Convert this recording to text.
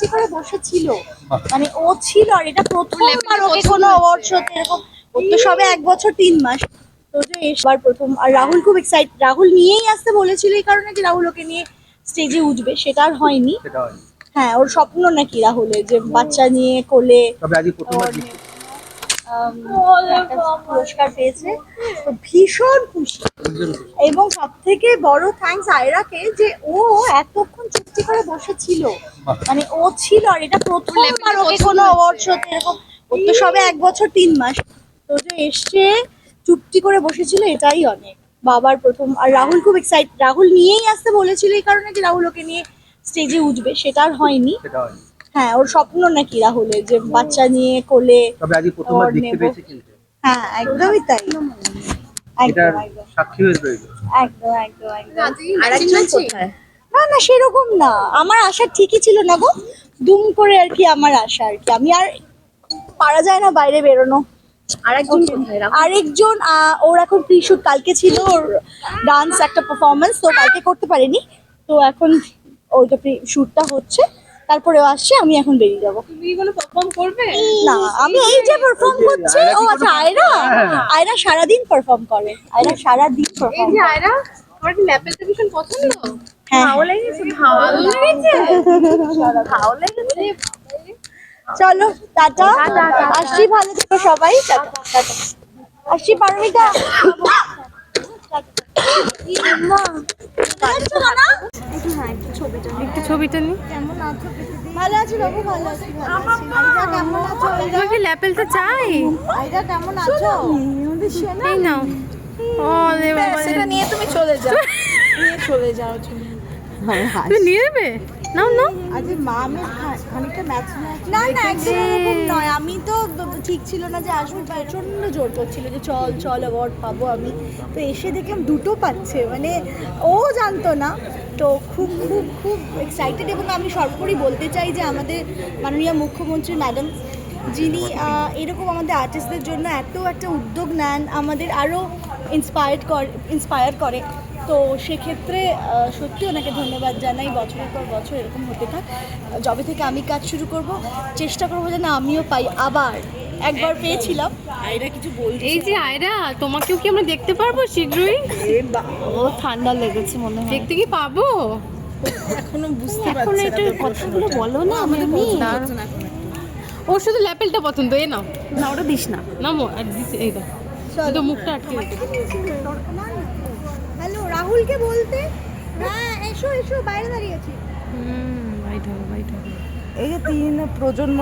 চুক্তি করে বসেছিল, মানে ও ছিল আর এটা প্রথমবার ওকে কোনো অ্যাওয়ার্ড শোতে এরকম। ওর তো সবে 1 বছর 3 মাস, তো যে এসবার প্রথম। আর রাহুল খুব এক্সাইটেড, রাহুল নিয়েই আসতে বলেছিল এই কারণে যে রাহুল ওকে নিয়ে স্টেজে উঠবে, সেটা আর হয়নি। হ্যাঁ, ওর স্বপ্ন নাকি রাহুলের যে বাচ্চা নিয়ে কোলে একটা পুরস্কার পেয়েছে, তো ভীষণ খুশি। এবং সব থেকে বড় থ্যাঙ্কস আয়রাকে যে ও এতক্ষণ চুক্তি করে বসেছিল, মানে ও ছিল আর এটা প্রথমবার ওকে কোনো অ্যাওয়ার্ড শোতে এরকম। ওর তো সবে 1 বছর 3 মাস, তো যে এসে চুক্তি করে বসেছিল এটাই অনেক। বাবার প্রথম। আর রাহুল খুব এক্সাইটেড, রাহুল নিয়েই আসতে বলেছিল এই কারণে যে রাহুল ওকে নিয়ে স্টেজে উঠবে, সেটা আর হয়নি। হ্যাঁ, ওর স্বপ্ন নাকি রাহুলের যে বাচ্চা নিয়ে কোলে। হ্যাঁ, একদমই তাই। না না, সেরকম না, আমার আশা ঠিকই ছিল না গো, দুম করে আর কি আমার আশা আর কি। আমি আর পারা যায় না বাইরে বেরোনো। আরেকজন ওর এখন প্রি শুট কালকে ছিল, ওর ডান্স একটা পারফরমেন্স, তো কালকে করতে পারিনি, তো এখন ওইটা প্রি শুটটা হচ্ছে, তারপরে ও আসছে, আমি এখন বেরিয়ে যাবো। তুমি কোনো পারফর্ম করবে? না, আমি এই যে পারফর্ম করছি। ও আচ্ছা, আয়রা সারাদিন পারফর্ম করে, আয়রা সারাদিন এই পারফর্ম যে করে। আয়রা, তোমার কি ল্যাপেলটা ভীষণ পছন্দ? হ্যাঁ, ভালো লেগেছে? ভালো লেগেছে? ভালো লেগেছে? চলো টাটা, আসছি, ভালো থেকো সবাই, টাটা টাটা, আসছি পারমিতা। একটু ছবিটা নি। ভালো আছি বাবু, ভালো আছি, ভালো আছি। আইরা কেমন আছো? তোমাকে ল্যাপেলটা চাই। আইরা কেমন আছো? এই নাও। ও রে বাবা, সেটা নিয়ে তুমি চলে যাও, নিয়ে চলে যাও তুমি। তুমি নিয়ে নেবে? নাও নাও। আজ মা আমি খানিকটা ম্যাচ না না, একদম এরকম নয়। আমি তো ঠিক ছিল না যে আসবে, প্রচন্ড জোর করছিল যে চল চল অ্যাওয়ার্ড পাবো আমি, তো এসে দেখলাম দুটো পাচ্ছে, মানে ও জানতো না। তো খুব খুব খুব এক্সাইটেড। এবং আমি সর্বোপরি বলতে চাই যে আমাদের মাননীয় মুখ্যমন্ত্রী ম্যাডাম, যিনি এরকম আমাদের আর্টিস্টদের জন্য এত একটা উদ্যোগ নেন, আমাদের আরও ইন্সপায়ার করে, তো সেক্ষেত্রে সত্যি ওনাকে ধন্যবাদ জানাই। বছরের পর বছর এরকম হতে থাক। যবে থেকে আমি কাজ শুরু করব, চেষ্টা করবো যেন আমিও পাই। আবার একবার পেয়েছিলাম। আয়রা কিছু বলছে? এই যে আয়রা, তোমাকেও কি আমরা দেখতে পারবো শীঘ্রই? ও ঠান্ডা লেগেছে মনে হয়। দেখতে কি পাবো? এখনো বুঝতে এখন পারছি একটু কথাগুলো বলো না, আমাদের না। ওর শুধু ল্যাপেলটা পছন্দ, এ নাও। না, ওটা দিস না। নামো আর দিতে এই দাও। তো মুখটা আটকে রেখেছে। হ্যালো, রাহুলকে বলতে। হ্যাঁ, এসো এসো, বাইরে দাঁড়িয়ে আছি। বাইট হবে বাইট হবে। এই যে 3 প্রজন্ম